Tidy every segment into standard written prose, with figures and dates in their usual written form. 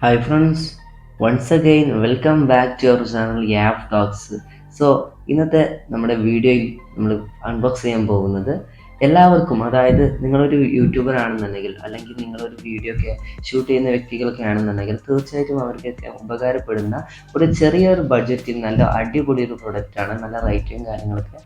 Hi friends, once again welcome back to our channel Yav Talks. So ഇന്നത്തെ നമ്മുടെ വീഡിയോയിൽ നമ്മൾ അൺബോക്സ് ചെയ്യാൻ പോകുന്നത് എല്ലാവർക്കും, അതായത് നിങ്ങളൊരു യൂട്യൂബർ ആണെന്നുണ്ടെങ്കിൽ അല്ലെങ്കിൽ നിങ്ങളൊരു വീഡിയോ ഒക്കെ ഷൂട്ട് ചെയ്യുന്ന വ്യക്തികളൊക്കെ ആണെന്നുണ്ടെങ്കിൽ തീർച്ചയായിട്ടും അവർക്കൊക്കെ ഉപകാരപ്പെടുന്ന ഒരു ചെറിയൊരു ബഡ്ജറ്റിൽ നല്ല അടിപൊളി ഒരു പ്രൊഡക്റ്റാണ്. നല്ല റേറ്റും കാര്യങ്ങളൊക്കെ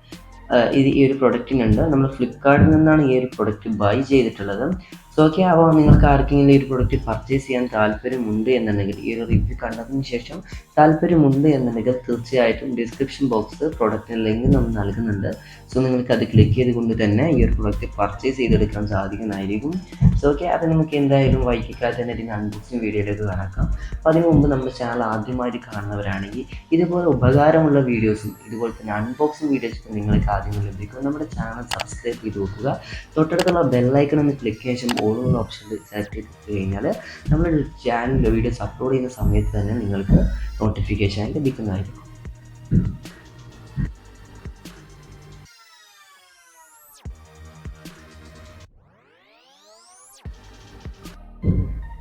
ഇത് ഈ ഒരു പ്രൊഡക്റ്റിനുണ്ട്. നമ്മൾ ഫ്ലിപ്കാർട്ടിൽ നിന്നാണ് ഈ ഒരു പ്രൊഡക്റ്റ് ബൈ ചെയ്തിട്ടുള്ളത്. സോ ഓക്കെ, അപ്പോൾ നിങ്ങൾക്ക് ആർക്കെങ്കിലും ഈ ഒരു പ്രൊഡക്റ്റ് പർച്ചേസ് ചെയ്യാൻ താല്പര്യമുണ്ട് എന്നുണ്ടെങ്കിൽ, ഈ ഒരു റിവ്യൂ കണ്ടതിന് ശേഷം താല്പര്യമുണ്ട് എന്നുണ്ടെങ്കിൽ തീർച്ചയായിട്ടും ഡിസ്ക്രിപ്ഷൻ ബോക്സ് പ്രൊഡക്റ്റിന് ലിങ്ക് നമ്മൾ നൽകുന്നുണ്ട്. സോ നിങ്ങൾക്ക് അത് ക്ലിക്ക് ചെയ്തുകൊണ്ട് തന്നെ ഈ ഒരു പ്രൊഡക്റ്റ് പർച്ചേസ് ചെയ്തെടുക്കാൻ സാധിക്കുന്നതായിരിക്കും. സോ ഓക്കെ, അപ്പോൾ നമുക്ക് എന്തായാലും വൈകിക്കാതെ തന്നെ ഇതിന് അൺബോക്സിങ് വീഡിയോയിലേക്ക് കടക്കാം. അപ്പോൾ അതിന് മുമ്പ് നമ്മുടെ ചാനൽ ആദ്യമായിട്ട് കാണുന്നവരാണെങ്കിൽ ഇതുപോലെ ഉപകാരമുള്ള വീഡിയോസും ഇതുപോലെ തന്നെ അൺബോക്സിങ് വീഡിയോസും നിങ്ങൾക്ക് ആദ്യം ലഭിക്കും. നമ്മുടെ ചാനൽ സബ്സ്ക്രൈബ് ചെയ്ത് നോക്കുക. തൊട്ടടുത്തുള്ള ബെല്ലൈക്കൺ ഒന്ന് ക്ലിക്ക് ചെയ്യാൻ ശേഷം ഓൾ ഓപ്ഷനിൽ സെലക്ട് ചെയ്ത് കഴിഞ്ഞാൽ നമ്മുടെ ചാനലിൽ വീഡിയോസ് അപ്ലോഡ് ചെയ്യുന്ന സമയത്ത് തന്നെ നിങ്ങൾക്ക് നോട്ടിഫിക്കേഷൻ ലഭിക്കുന്നതായിരിക്കും.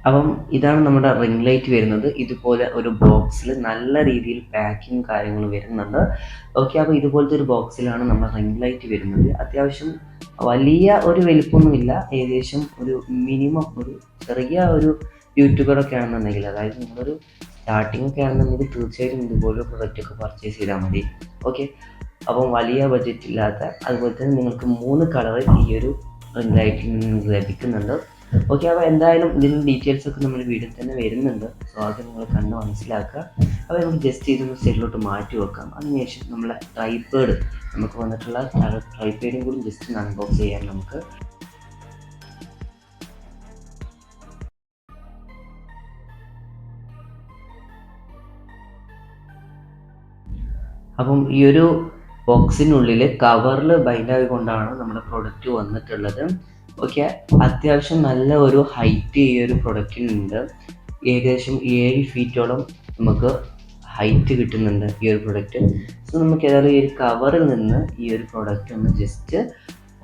അപ്പം ഇതാണ് നമ്മുടെ റിംഗ് ലൈറ്റ് വരുന്നത്. ഇതുപോലെ ഒരു ബോക്സിൽ നല്ല രീതിയിൽ പാക്കിങ് കാര്യങ്ങൾ വരുന്നുണ്ട്. ഓക്കെ, അപ്പോൾ ഇതുപോലത്തെ ഒരു ബോക്സിലാണ് നമ്മുടെ റിംഗ് ലൈറ്റ് വരുന്നത്. അത്യാവശ്യം വലിയ ഒരു വലിപ്പമൊന്നുമില്ല, ഏകദേശം ഒരു മിനിമം ഒരു ചെറിയ ഒരു യൂട്യൂബറൊക്കെ ആണെന്നുണ്ടെങ്കിൽ, അതായത് നിങ്ങളൊരു സ്റ്റാർട്ടിംഗ് ഒക്കെ ആണെന്നുണ്ടെങ്കിൽ തീർച്ചയായിട്ടും ഇതുപോലൊരു പ്രൊഡക്റ്റൊക്കെ പർച്ചേസ് ചെയ്താൽ മതി. ഓക്കെ, അപ്പം വലിയ ബഡ്ജറ്റ് ഇല്ലാത്ത, അതുപോലെ തന്നെ നിങ്ങൾക്ക് 3 കളറിൽ ഈ ഒരു റിംഗ് ലൈറ്റിൽ നിന്ന് ലഭിക്കുന്നുണ്ട്. ഓക്കെ, അപ്പോൾ എന്തായാലും ഇതിൻ്റെ ഡീറ്റെയിൽസ് ഒക്കെ നമ്മൾ വീഡിയോയിൽ തന്നെ വരുന്നുണ്ട്. സോ അത് നിങ്ങൾ കണ്ട് മനസ്സിലാക്കുക. അപ്പോൾ നമുക്ക് ജസ്റ്റ് ഇതൊന്ന് സൈഡിലോട്ട് മാറ്റി വെക്കാം. അതിനുശേഷം നമ്മളെ ട്രൈപേഡ് നമുക്ക് വന്നിട്ടുള്ള ട്രൈപേഡും കൂടി ജസ്റ്റ് ഒന്ന് അൺബോക്സ് ചെയ്യാൻ നമുക്ക്. അപ്പം ഈ ഒരു ബോക്സിനുള്ളിൽ കവറിൽ ബൈൻഡ് ആയിക്കൊണ്ടാണ് നമ്മുടെ പ്രൊഡക്റ്റ് വന്നിട്ടുള്ളത്. ഓക്കെ, അത്യാവശ്യം നല്ല ഒരു ഹൈറ്റ് ഈ ഒരു പ്രൊഡക്റ്റിനുണ്ട്. ഏകദേശം 7 ഫീറ്റോളം നമുക്ക് ഹൈറ്റ് കിട്ടുന്നുണ്ട് ഈ ഒരു പ്രൊഡക്റ്റ്. സോ നമുക്ക് ഏതായാലും ഈ ഒരു കവറിൽ നിന്ന് ഈ ഒരു പ്രൊഡക്റ്റ് ഒന്ന് ജസ്റ്റ്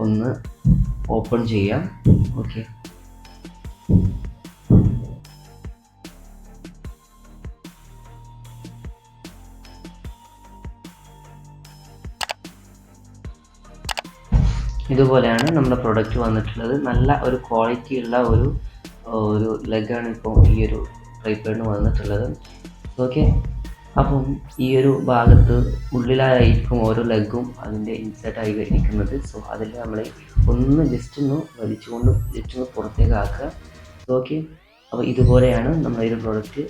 ഒന്ന് ഓപ്പൺ ചെയ്യാം. ഓക്കെ, ഇതുപോലെയാണ് നമ്മുടെ പ്രൊഡക്റ്റ് വന്നിട്ടുള്ളത്. നല്ല ഒരു ക്വാളിറ്റി ഉള്ള ഒരു ലെഗാണ് ഇപ്പോൾ ഈ ഒരു ട്രൈപോഡിന് വന്നിട്ടുള്ളത്. ഓക്കെ, അപ്പം ഈ ഒരു ഭാഗത്ത് ഉള്ളിലായിരിക്കും ഓരോ ലെഗും അതിൻ്റെ ഇൻസേർട്ടായി ഇരിക്കുന്നത്. സോ അതിൽ നമ്മൾ ഒന്ന് ജസ്റ്റ് ഒന്ന് വലിച്ചുകൊണ്ട് ജസ്റ്റ് ഒന്ന് പുറത്തേക്ക് ആക്കുക. ഓക്കെ, അപ്പോൾ ഇതുപോലെയാണ് നമ്മൾ ഈ ഒരു പ്രൊഡക്റ്റ്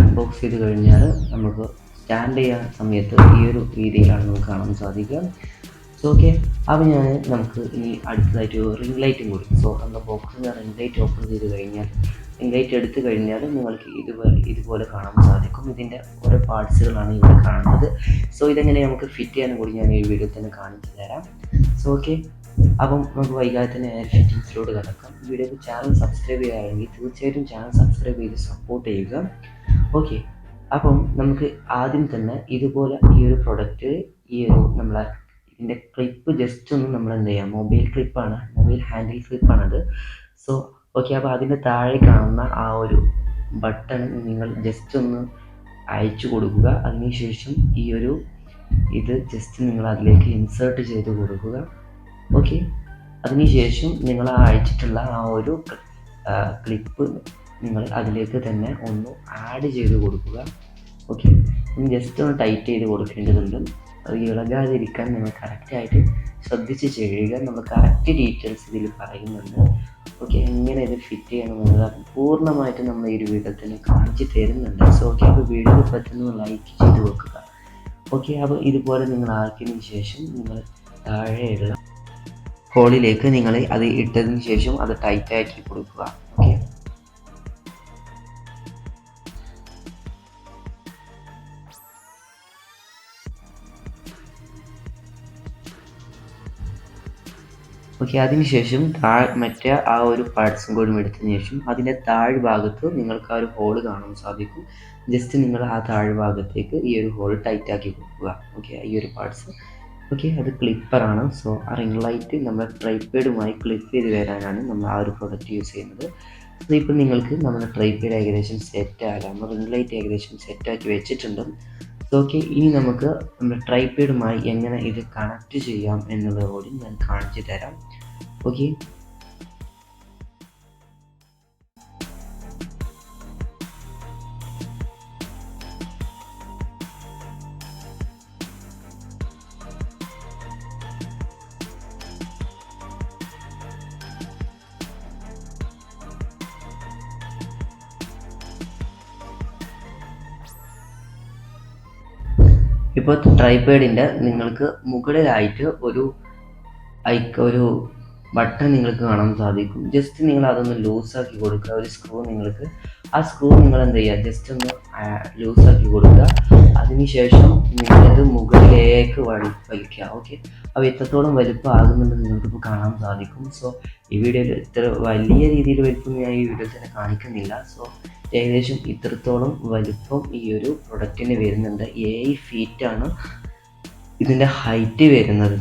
അൺബോക്സ് ചെയ്ത് കഴിഞ്ഞാൽ നമുക്ക് സ്റ്റാൻഡ് ചെയ്യാൻ സമയത്ത് ഈ ഒരു രീതിയിലാണ് നമുക്ക് കാണാൻ സാധിക്കുക. സോ ഓക്കെ, അപ്പോൾ നമുക്ക് ഇനി അടുത്തതായിട്ട് റിംഗ് ലൈറ്റും കൂടി. സോ നമ്മുടെ ബോക്സിൽ നിന്ന് റിംഗ് ലൈറ്റ് ഓപ്പൺ ചെയ്ത് കഴിഞ്ഞാൽ, റിംഗ് ലൈറ്റ് എടുത്തു കഴിഞ്ഞാൽ നിങ്ങൾക്ക് ഇതുപോലെ കാണാൻ സാധിക്കും. ഇതിൻ്റെ ഓരോ പാർട്സുകളാണ് ഇവിടെ കാണുന്നത്. സോ ഇതെങ്ങനെ നമുക്ക് ഫിറ്റ് ചെയ്യാനും കൂടി ഞാൻ ഈ വീഡിയോയിൽ തന്നെ കാണിച്ചു തരാം. സോ ഓക്കെ, അപ്പം നമുക്ക് വൈകാതെ തന്നെ ഫിറ്റിങ്സിലോട്ട് കിടക്കാം. വീഡിയോക്ക് ചാനൽ സബ്സ്ക്രൈബ് ചെയ്യുകയാണെങ്കിൽ തീർച്ചയായിട്ടും ചാനൽ സബ്സ്ക്രൈബ് ചെയ്ത് സപ്പോർട്ട് ചെയ്യുക. ഓക്കെ, അപ്പം നമുക്ക് ആദ്യം തന്നെ ഇതുപോലെ ഈ ഒരു പ്രൊഡക്റ്റ്, ഈ ഒരു നമ്മളെ ഇതിൻ്റെ ക്ലിപ്പ് ജസ്റ്റ് ഒന്ന് നമ്മൾ എന്ത് ചെയ്യാം, മൊബൈൽ ക്ലിപ്പാണ്, മൊബൈൽ ഹാൻഡിൽ ക്ലിപ്പാണത്. സോ ഓക്കെ, അപ്പോൾ അതിൻ്റെ താഴെ കാണുന്ന ആ ഒരു ബട്ടൺ നിങ്ങൾ ജസ്റ്റ് ഒന്ന് അയച്ചു കൊടുക്കുക. അതിനുശേഷം ഇത് ജസ്റ്റ് നിങ്ങൾ അതിലേക്ക് ഇൻസേർട്ട് ചെയ്ത് കൊടുക്കുക. ഓക്കെ, അതിനുശേഷം നിങ്ങൾ അയച്ചിട്ടുള്ള ആ ഒരു ക്ലിപ്പ് നിങ്ങൾ അതിലേക്ക് തന്നെ ഒന്ന് ആഡ് ചെയ്ത് കൊടുക്കുക. ഓക്കെ, ജസ്റ്റ് ഒന്ന് ടൈറ്റ് ചെയ്ത് കൊടുക്കേണ്ടതുണ്ട്. അത് ഇളകാതിരിക്കാൻ നിങ്ങൾ കറക്റ്റായിട്ട് ശ്രദ്ധിച്ച് ചെയ്യുക. നമ്മൾ കറക്റ്റ് ഡീറ്റെയിൽസ് ഇതിൽ പറയുന്നുണ്ട്. ഓക്കെ, എങ്ങനെ ഇത് ഫിറ്റ് ചെയ്യണമെന്നത് പൂർണ്ണമായിട്ട് നമ്മൾ ഈ ഒരു വീഡിയോയിൽ തന്നെ കാണിച്ച് തരുന്നുണ്ട്. സോ ഓക്കെ, അപ്പോൾ വീഡിയോ പറ്റുന്ന ലൈക്ക് ചെയ്ത് വെക്കുക. ഓക്കെ, അപ്പോൾ ഇതുപോലെ നിങ്ങൾ ആക്കിയതിന് ശേഷം നിങ്ങൾ താഴെയുള്ള ഹോളിലേക്ക് നിങ്ങൾ അത് ഇട്ടതിന് ശേഷം അത് ടൈറ്റായിട്ട് കൊടുക്കുക. ഓക്കെ, ഓക്കെ, അതിനുശേഷം മറ്റേ ആ ഒരു പാർട്സും കൂടി എടുത്തതിന് ശേഷം അതിൻ്റെ താഴ്ഭാഗത്ത് നിങ്ങൾക്ക് ആ ഒരു ഹോള് കാണാൻ സാധിക്കും. ജസ്റ്റ് നിങ്ങൾ ആ താഴ്ഭാഗത്തേക്ക് ഈ ഒരു ഹോൾ ടൈറ്റാക്കി കൊടുക്കുക. ഓക്കെ, ഈ ഒരു പാർട്സ്. ഓക്കെ, അത് ക്ലിപ്പറാണ്. സോ ആ റിംഗ് ലൈറ്റ് നമ്മൾ ട്രൈപേഡുമായി ക്ലിപ്പ് ചെയ്ത് വരാനാണ് നമ്മൾ ആ ഒരു പ്രൊഡക്റ്റ് യൂസ് ചെയ്യുന്നത്. സോ ഇപ്പോൾ നിങ്ങൾക്ക് നമ്മുടെ ട്രൈപോഡ് ഏകദേശം സെറ്റാകാം, റിംഗ് ലൈറ്റ് ഏകദേശം സെറ്റാക്കി വെച്ചിട്ടുണ്ട്. സോ ഓക്കെ, ഇനി നമുക്ക് നമ്മുടെ ട്രൈപോഡുമായി എങ്ങനെ ഇത് കണക്ട് ചെയ്യാം എന്നുള്ളത് കൂടി ഞാൻ കാണിച്ചു തരാം. ഓക്കെ, ഇപ്പോൾ ട്രൈപോഡിൻ്റെ നിങ്ങൾക്ക് മുകളിലായിട്ട് ഒരു ബട്ടൺ നിങ്ങൾക്ക് കാണാൻ സാധിക്കും. ജസ്റ്റ് നിങ്ങൾ അതൊന്ന് ലൂസാക്കി കൊടുക്കുക. ഒരു സ്ക്രൂ നിങ്ങൾക്ക് നിങ്ങൾ എന്ത് ചെയ്യുക, ജസ്റ്റ് ഒന്ന് ലൂസാക്കി കൊടുക്കുക. അതിനുശേഷം നിങ്ങളത് മുകളിലേക്ക് വലിക്കുക. ഓക്കെ, അപ്പോൾ ഇത്രത്തോളം വലുപ്പമാകുന്നുണ്ട് നിങ്ങൾക്കിപ്പോൾ കാണാൻ സാധിക്കും. സോ ഈ വീഡിയോയിൽ ഇത്ര വലിയ രീതിയിൽ വലുപ്പം ഞാൻ ഈ വീഡിയോയിൽ തന്നെ കാണിക്കുന്നില്ല. സോ ഏകദേശം ഇത്രത്തോളം വലുപ്പം ഈ ഒരു പ്രൊഡക്റ്റിന് വരുന്നുണ്ട്. 7 ഫീറ്റാണ് ഇതിൻ്റെ ഹൈറ്റ് വരുന്നത്.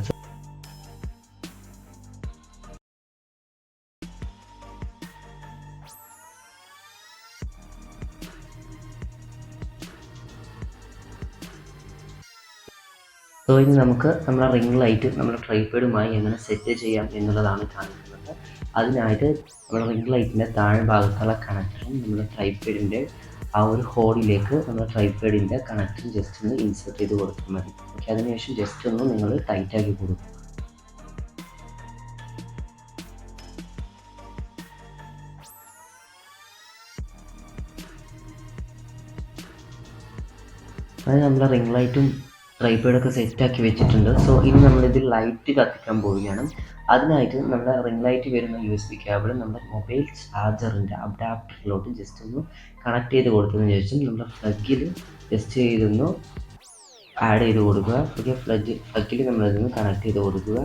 സോ ഇനി നമുക്ക് നമ്മുടെ റിംഗ് ലൈറ്റ് നമ്മുടെ ട്രൈപോഡുമായി എങ്ങനെ സെറ്റ് ചെയ്യാം എന്നുള്ളതാണ് കാണിക്കുന്നത്. അതിനായിട്ട് നമ്മുടെ റിംഗ് ലൈറ്റിൻ്റെ താഴെ ഭാഗത്തുള്ള കണക്ടറും നമ്മുടെ ട്രൈപോഡിൻ്റെ ആ ഒരു ഹോളിലേക്ക് നമ്മുടെ ട്രൈപോഡിൻ്റെ കണക്ടറും ജസ്റ്റ് ഒന്ന് ഇൻസേർട്ട് ചെയ്ത് കൊടുത്താൽ മതി. ഓക്കെ, അതിനുശേഷം ജസ്റ്റ് ഒന്ന് നിങ്ങൾ ടൈറ്റാക്കി കൊടുക്കും. അത് നമ്മുടെ റിംഗ് ലൈറ്റും ട്രൈപോഡൊക്കെ സെറ്റാക്കി വെച്ചിട്ടുണ്ട്. സോ ഇനി നമ്മളിതിൽ ലൈറ്റ് കത്തിക്കാൻ പോവുകയാണ്. അതിനായിട്ട് നമ്മുടെ റിംഗ് ലൈറ്റ് വരുന്ന USB കേബിൾ നമ്മുടെ മൊബൈൽ ചാർജറിൻ്റെ അഡാപ്റ്ററിലോട്ട് ജസ്റ്റ് ഒന്ന് കണക്ട് ചെയ്ത് കൊടുത്തതിന് ശേഷം നമ്മുടെ ഫ്ലഗിൽ ജസ്റ്റ് ചെയ്തൊന്ന് ആഡ് ചെയ്ത് കൊടുക്കുക. ഓക്കെ, ഫ്ലഗിൽ നമ്മളിതൊന്ന് കണക്ട് ചെയ്ത് കൊടുക്കുക.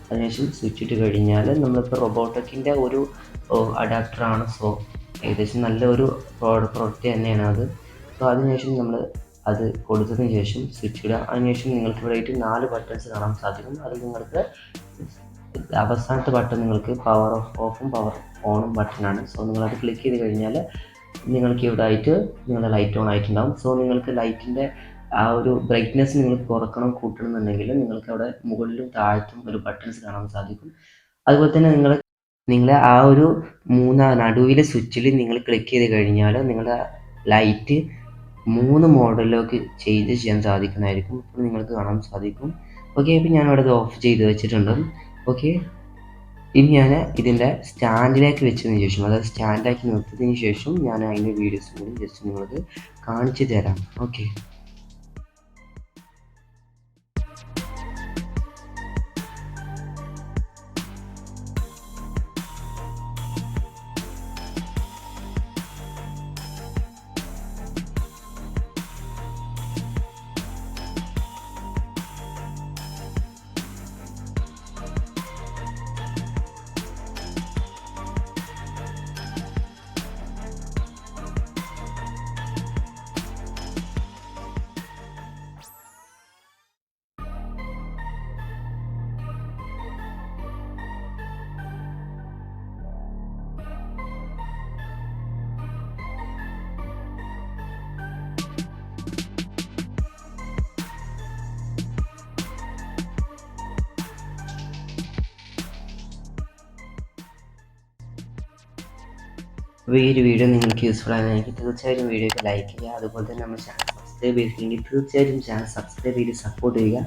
അതിനുശേഷം സ്വിച്ച് ഇട്ട് കഴിഞ്ഞാൽ നമ്മളിപ്പോൾ റോബോട്ടിക്കിൻ്റെ ഒരു അഡാപ്റ്ററാണ്. സോ ഏകദേശം നല്ലൊരു പ്രോഡക്റ്റ് തന്നെയാണ് അത്. സോ അതിനുശേഷം നമ്മൾ അത് കൊടുത്തതിന് ശേഷം സ്വിച്ച് ഇടുക. അതിനുശേഷം നിങ്ങൾക്ക് ഇവിടെയായിട്ട് 4 ബട്ടൺസ് കാണാൻ സാധിക്കും. അതിൽ നിങ്ങൾക്ക് അവസാനത്തെ ബട്ടൺ നിങ്ങൾക്ക് പവർ ഓഫും പവർ ഓണും ബട്ടണാണ്. സോ നിങ്ങളത് ക്ലിക്ക് ചെയ്ത് കഴിഞ്ഞാൽ നിങ്ങൾക്ക് ഇവിടെ ആയിട്ട് നിങ്ങളുടെ ലൈറ്റ് ഓൺ ആയിട്ടുണ്ടാകും. സോ നിങ്ങൾക്ക് ലൈറ്റിൻ്റെ ആ ഒരു ബ്രൈറ്റ്നെസ് നിങ്ങൾക്ക് കുറക്കണം കൂട്ടണം എന്നുണ്ടെങ്കിൽ നിങ്ങൾക്ക് അവിടെ മുകളിലും താഴത്തും ഒരു ബട്ടൺസ് കാണാൻ സാധിക്കും. അതുപോലെ തന്നെ നിങ്ങളെ ആ ഒരു നടുവിലെ സ്വിച്ചിൽ നിങ്ങൾ ക്ലിക്ക് ചെയ്ത് കഴിഞ്ഞാൽ നിങ്ങളുടെ ലൈറ്റ് 3 മോഡലിലേക്ക് ചേഞ്ച് ചെയ്യാൻ സാധിക്കുന്നതായിരിക്കും. ഇപ്പോൾ നിങ്ങൾക്ക് കാണാൻ സാധിക്കും. ഓക്കെ, ഇപ്പോൾ ഞാനിവിടെ ഇത് ഓഫ് ചെയ്ത് വെച്ചിട്ടുണ്ട്. ഓക്കെ, ഇനി ഞാൻ ഇതിൻ്റെ സ്റ്റാൻഡിലേക്ക് വെച്ചതിന് ശേഷം, അതായത് സ്റ്റാൻഡാക്കി നിർത്തിയതിന് ശേഷം ഞാൻ അതിൻ്റെ വീഡിയോസ് കൂടി ജസ്റ്റ് നിങ്ങൾക്ക് കാണിച്ചു തരാം. ഓക്കെ, അപ്പോൾ ഈ ഒരു വീഡിയോ നിങ്ങൾക്ക് യൂസ്ഫുൾ ആണെങ്കിൽ തീർച്ചയായും വീഡിയോയ്ക്ക് ലൈക്ക് ചെയ്യുക. അതുപോലെ തന്നെ നമ്മുടെ ചാനൽ സബ്സ്ക്രൈബ് ചെയ്തിട്ടുണ്ടെങ്കിൽ തീർച്ചയായും ചാനൽ സബ്സ്ക്രൈബ് ചെയ്ത് സപ്പോർട്ട് ചെയ്യുക.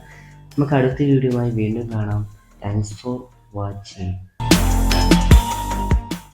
നമുക്ക് അടുത്ത വീഡിയോയുമായി വീണ്ടും കാണാം. Thanks for watching.